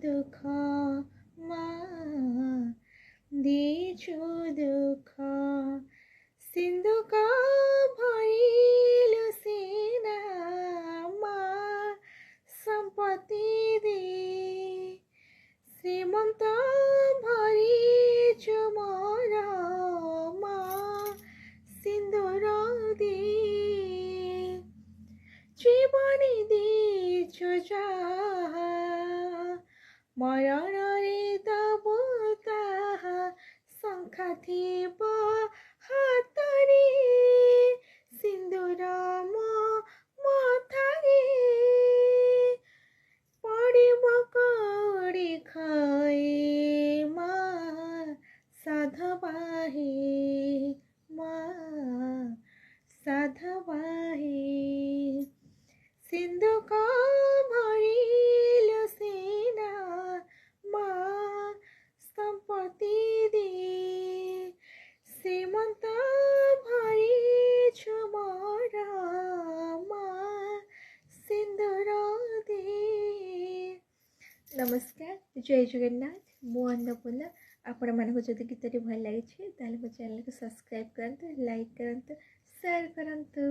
दुख माँ देछु दुख सिंधुका भरिलो सेना माँ सम्पत्ति दे श्रीमंत भरिछु मोर माँ सिंदूर दे जीवनी देछु जाहा मरण रे दबो ताहा शंखा थिब हातरे सिंदूर मथारे पडिब कौडी खाए माँ साधबाहे माँ साधबाहे सिंधुका भरिलो सेना माँ सम्पत्ति दे श्रीमंत भरिछु मोर माँ सिंदूर दे। नमस्कार, जय जगन्नाथ। मु अन्नपूर्णा। आपण मानक जदि गीतटी भल लगी ताले मो चैनल को सब्सक्राइब करंतु, लाइक करंतु, शेयर करंतु।